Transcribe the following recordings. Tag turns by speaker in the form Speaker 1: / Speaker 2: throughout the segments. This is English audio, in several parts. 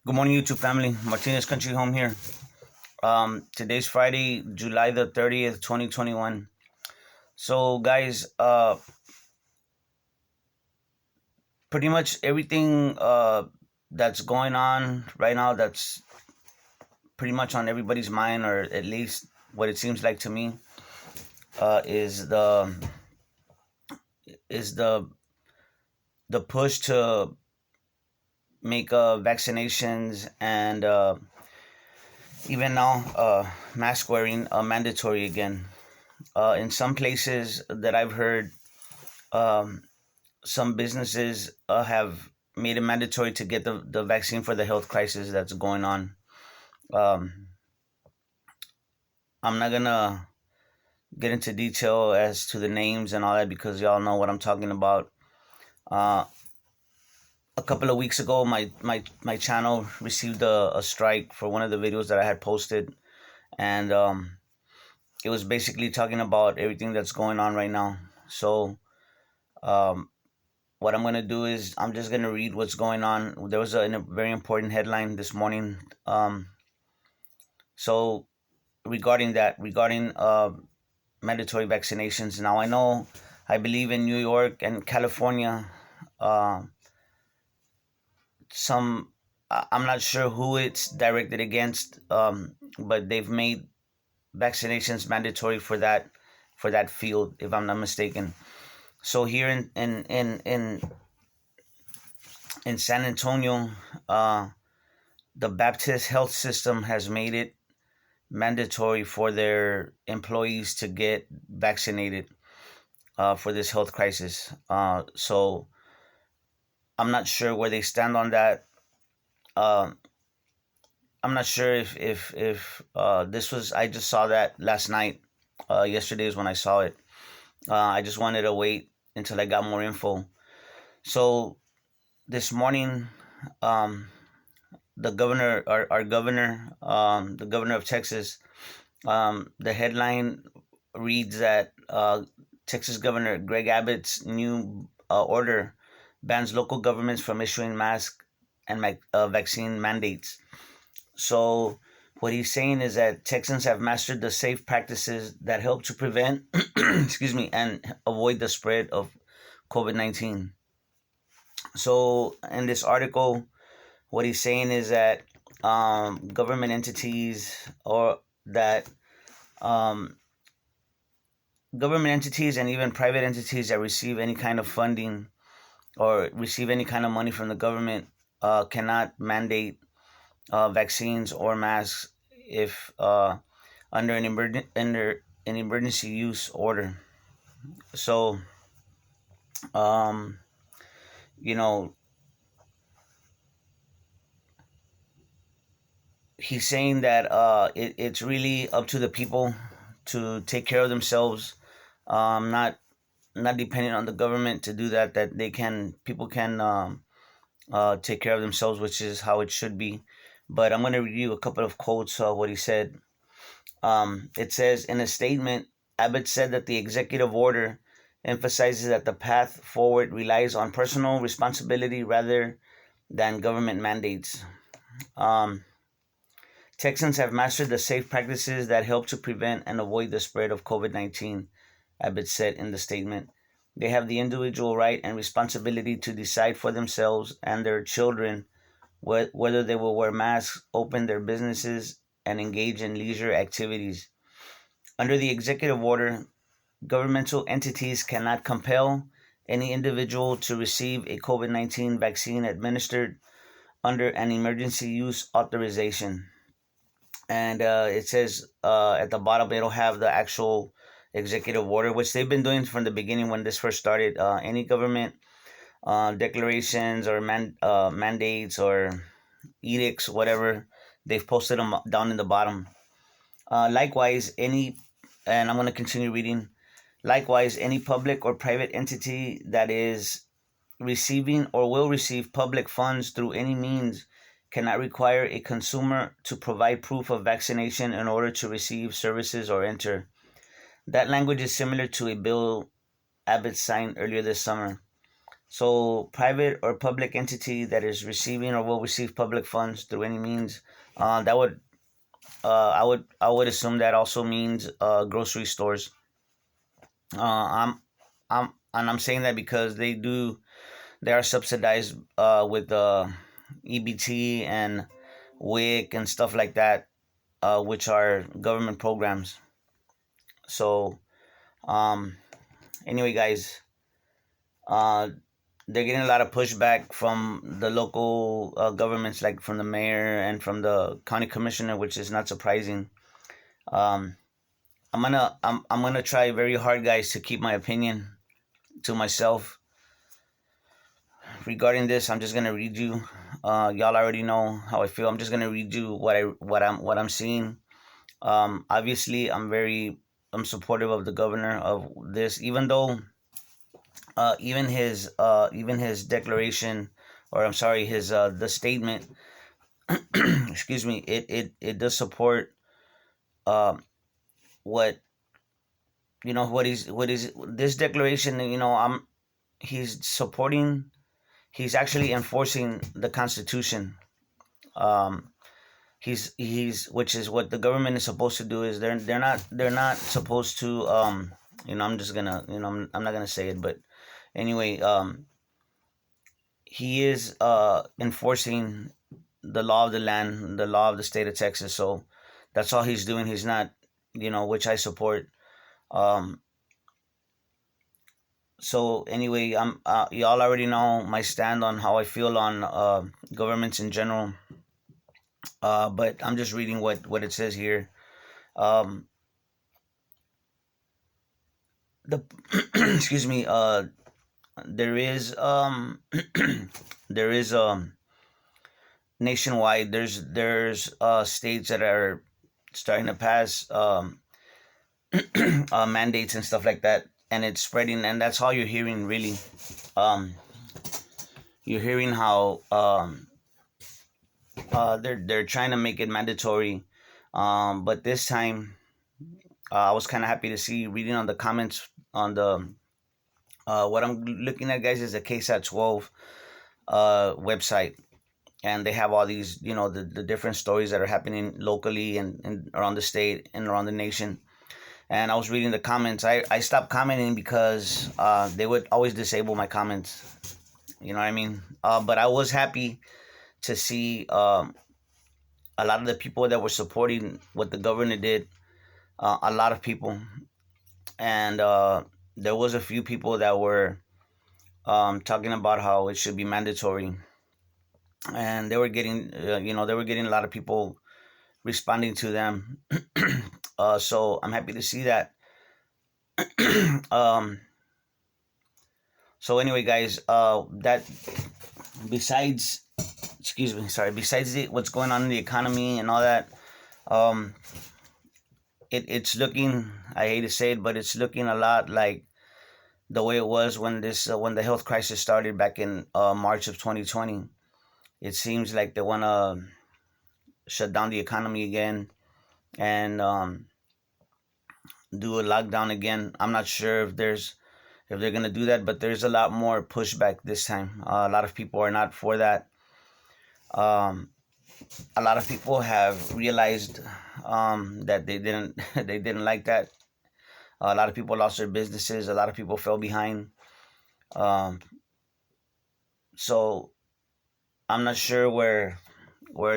Speaker 1: Good morning, YouTube family. Martinez Country Home here. Today's Friday, July the 30th, 2021. So, guys, pretty much everything that's going on right now, that's pretty much on everybody's mind, or at least what it seems like to me, is the push to make vaccinations and even now mask wearing mandatory again. In some places that I've heard, um, some businesses have made it mandatory to get the vaccine for the health crisis that's going on. Um, I'm not gonna get into detail as to the names and all that because y'all know what I'm talking about. Uh, a couple of weeks ago, my channel received a strike for one of the videos that I had posted, and it was basically talking about everything that's going on right now. So, um, what I'm gonna do is I'm just gonna read what's going on. There was a very important headline this morning. So regarding mandatory vaccinations. Now I believe in New York and California. Uh, some I'm not sure who it's directed against, but they've made vaccinations mandatory for that field, if I'm not mistaken. So here in San Antonio, the Baptist health system has made it mandatory for their employees to get vaccinated for this health crisis. So I'm not sure where they stand on that. Uh, I'm not sure if this was. I just saw that last night. Yesterday is when I saw it. I just wanted to wait until I got more info. So this morning, um, the governor, our governor, the governor of Texas, the headline reads that Texas Governor Greg Abbott's new order bans local governments from issuing mask and vaccine mandates. So, what he's saying is that Texans have mastered the safe practices that help to prevent, excuse me, and avoid the spread of COVID-19. So, in this article, what he's saying is that government entities or that um, government entities and even private entities that receive any kind of funding or receive any kind of money from the government cannot mandate vaccines or masks if under an emergency use order. So, um, you know, he's saying that it's really up to the people to take care of themselves, not dependent on the government to do that. That people can take care of themselves, which is how it should be. But I'm going to read you a couple of quotes of what he said. It says, in a statement, Abbott said that the executive order emphasizes that the path forward relies on personal responsibility rather than government mandates. Um, Texans have mastered the safe practices that help to prevent and avoid the spread of COVID-19, Abbott said in the statement. They have the individual right and responsibility to decide for themselves and their children whether they will wear masks, open their businesses, and engage in leisure activities. Under the executive order, governmental entities cannot compel any individual to receive a COVID-19 vaccine administered under an emergency use authorization. And it says at the bottom it'll have the actual executive order, which they've been doing from the beginning when this first started. Any government declarations or mandates or edicts, whatever, they've posted them down in the bottom. Likewise, and I'm going to continue reading. Likewise, any public or private entity that is receiving or will receive public funds through any means cannot require a consumer to provide proof of vaccination in order to receive services or enter. That language is similar to a bill Abbott signed earlier this summer. So private or public entity that is receiving or will receive public funds through any means, that would I would assume that also means grocery stores. I'm saying that because they are subsidized with EBT and WIC and stuff like that, which are government programs. So anyway, guys, uh, they're getting a lot of pushback from the local governments, like from the mayor and from the county commissioner, which is not surprising. Um, I'm gonna try very hard, guys, to keep my opinion to myself regarding this. I'm just gonna read you. Y'all already know how I feel. I'm just gonna read you what I'm seeing. Obviously, I'm supportive of the governor of this, even though even his declaration, or I'm sorry, his the statement, excuse me, it does support uh, what what is this declaration. He's supporting. He's actually enforcing the Constitution. Um, he's which is what the government is supposed to do. Is they're not supposed to I'm just gonna I'm not gonna say it, but anyway, he is enforcing the law of the land, the law of the state of Texas. So that's all he's doing. He's not, which I support. Um, so anyway, y'all already know my stand on how I feel on governments in general. But I'm just reading what it says here. Um, the excuse me. There is there is nationwide. There's states that are starting to pass mandates and stuff like that, and it's spreading, and that's all you're hearing really. Um, you're hearing how they're trying to make it mandatory, but this time I was kind of happy to see reading on the comments on the what I'm looking at, guys, is the KSAT 12 website, and they have all these the different stories that are happening locally and around the state and around the nation. And I was reading the comments. I stopped commenting because they would always disable my comments. You know what I mean? But I was happy to see a lot of the people that were supporting what the governor did. A lot of people, and there was a few people that were talking about how it should be mandatory, and they were getting a lot of people responding to them. So I'm happy to see that. um, so anyway, guys, that besides, excuse me, sorry, besides what's going on in the economy and all that, um, it's looking. I hate to say it, but it's looking a lot like the way it was when the health crisis started back in March of 2020. It seems like they want to shut down the economy again and do a lockdown again. I'm not sure if they're gonna do that, but there's a lot more pushback this time. A lot of people are not for that. Um, a lot of people have realized that they didn't they didn't like that. A lot of people lost their businesses. A lot of people fell behind. Um, so I'm not sure where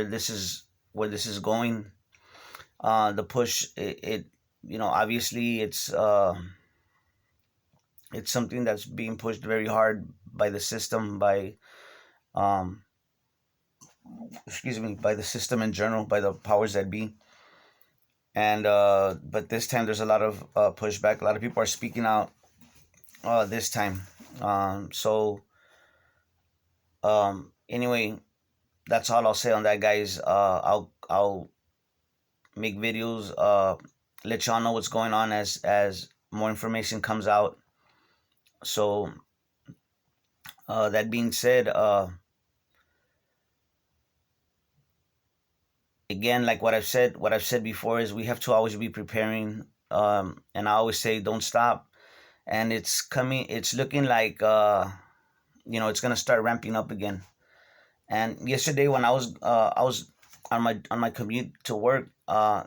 Speaker 1: this is going. The push, obviously it's something that's being pushed very hard by the system, by um, excuse me, by the system in general, by the powers that be. And but this time there's a lot of pushback. A lot of people are speaking out this time. So anyway, that's all I'll say on that, guys. I'll make videos, let y'all know what's going on as more information comes out. So that being said, again, like what I've said before, is we have to always be preparing. And I always say don't stop. And it's looking like it's gonna start ramping up again. And yesterday when I was on my commute to work, I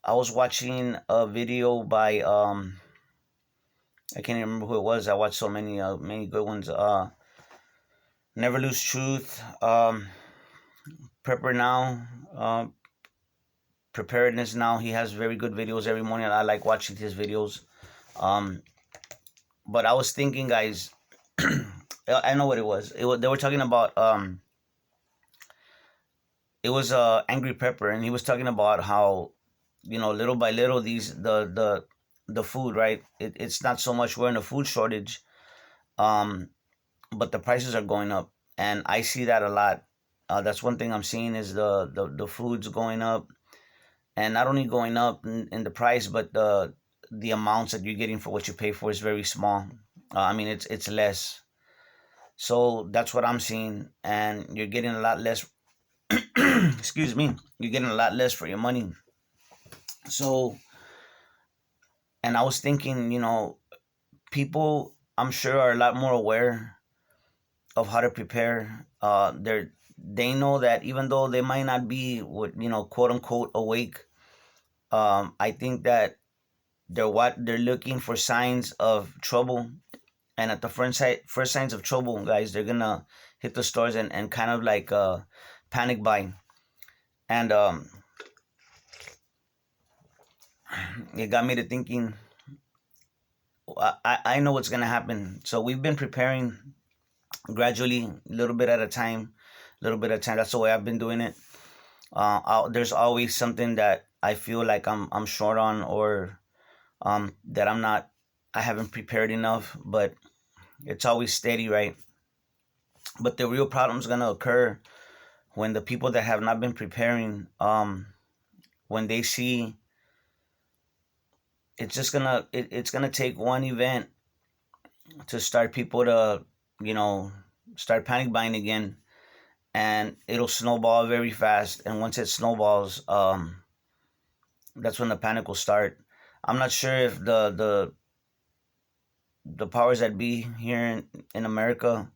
Speaker 1: was watching a video by I can't even remember who it was. I watched so many good ones. Never Lose Truth, Prepper Now, Preparedness Now. He has very good videos every morning. I like watching his videos. Um, but I was thinking, guys, I know what it was. They were talking about it was Angry Pepper, and he was talking about how little by little the food, right? It's not so much we're in a food shortage, um, but the prices are going up, and I see that a lot. That's one thing I'm seeing is the food's going up, and not only going up in the price, but the amounts that you're getting for what you pay for is very small. I mean, it's less. So that's what I'm seeing, and you're getting a lot less. Excuse me, you're getting a lot less for your money. So, and I was thinking, people I'm sure are a lot more aware of how to prepare. They know that even though they might not be quote unquote awake, I think that they're looking for signs of trouble, and at the first signs of trouble, guys, they're gonna hit the stores and kind of like panic buy. And it got me to thinking. I know what's gonna happen. So we've been preparing gradually, a little bit at a time, a little bit at a time. That's the way I've been doing it. There's always something that I feel like I'm short on, or that I haven't prepared enough, but it's always steady, right? But the real problem is gonna occur when the people that have not been preparing, when they see it's gonna take one event to start people to you know start panic buying again, and it'll snowball very fast. And once it snowballs, that's when the panic will start. I'm not sure if the powers that be here in America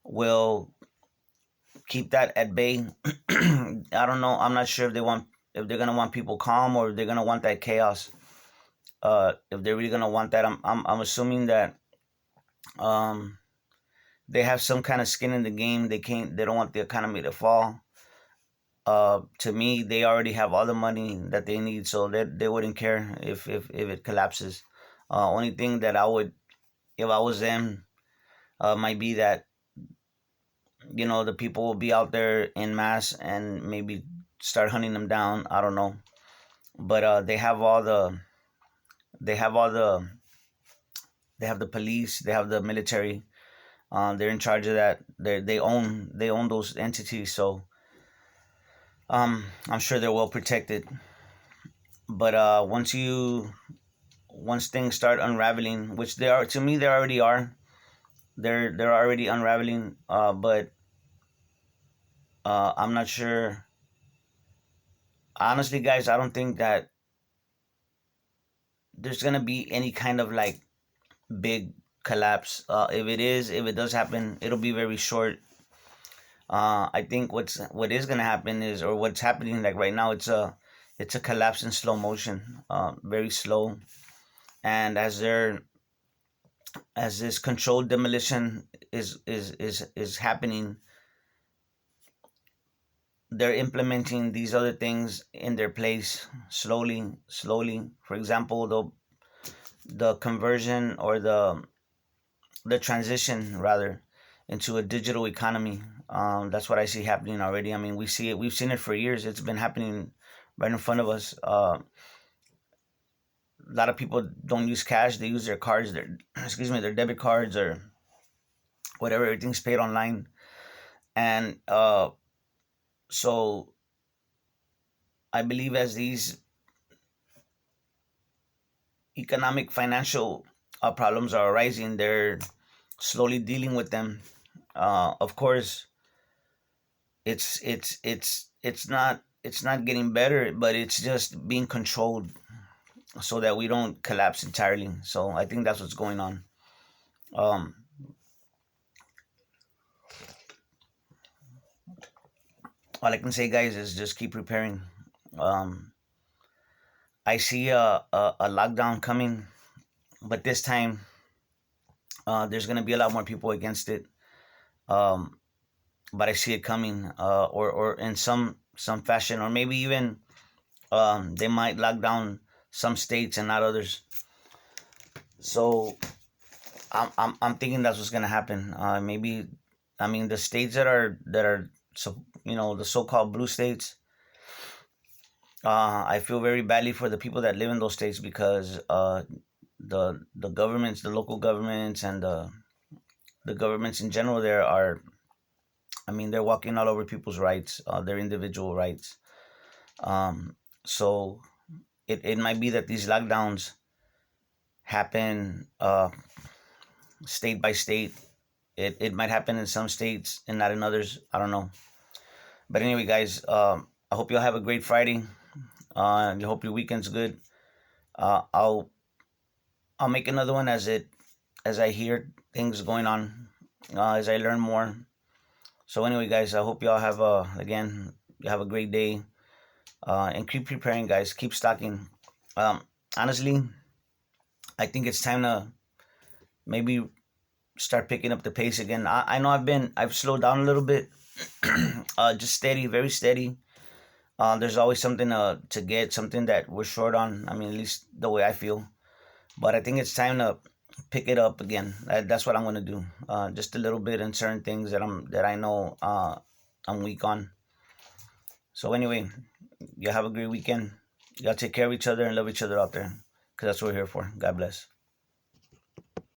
Speaker 1: will keep that at bay. I don't know. I'm not sure if they're gonna want people calm, or if they're gonna want that chaos. If they're really gonna want that, I'm assuming that um they have some kind of skin in the game. They don't want the economy to fall. To me, they already have all the money that they need, so they wouldn't care if it collapses. Only thing that I would, if I was them, might be that the people will be out there in mass and maybe start hunting them down. I don't know, but they have all the they have the police, they have the military. They're in charge of that. They own those entities, so I'm sure they're well protected. But once things start unraveling, which they are, to me, they already are. They're already unraveling. But I'm not sure. Honestly, guys, I don't think that there's gonna be any kind of like big collapse. If it does happen, it'll be very short. I think what is gonna happen is, or what's happening like right now, it's a collapse in slow motion, very slow. And as this controlled demolition is happening, they're implementing these other things in their place slowly, slowly. For example, the conversion, or the transition rather, into a digital economy. That's what I see happening already. I mean, we've seen it for years. It's been happening right in front of us. A lot of people don't use cash. They use their cards, their excuse me, their debit cards, or whatever. Everything's paid online. And so I believe as these economic financial problems are arising, they're slowly dealing with them. Of course, it's not getting better, but it's just being controlled so that we don't collapse entirely. So I think that's what's going on. Um, all I can say, guys, is just keep preparing. Um, I see a lockdown coming, but this time there's gonna be a lot more people against it. Um, but I see it coming, or in some fashion, or maybe even they might lock down some states and not others. So I'm thinking that's what's gonna happen. Maybe, I mean, the states that are so, the so-called blue states. I feel very badly for the people that live in those states, because the governments, the local governments, and the governments in general there are, I mean, they're walking all over people's rights, their individual rights. So it might be that these lockdowns happen state by state. It might happen in some states and not in others. I don't know. But anyway, guys, I hope y'all have a great Friday. I hope your weekend's good. Uh, I'll I'll make another one as I hear things going on, as I learn more. So anyway, guys, I hope y'all have again, you have a great day, and keep preparing, guys. Keep stocking. Um, Honestly, I think it's time to maybe start picking up the pace again. I know I've slowed down a little bit, just steady, very steady. There's always something to get, something that we're short on. I mean, at least the way I feel. But I think it's time to pick it up again. That's what I'm gonna do. Just a little bit in certain things that I know I'm weak on. So anyway, you have a great weekend. Y'all take care of each other and love each other out there, because that's what we're here for. God bless.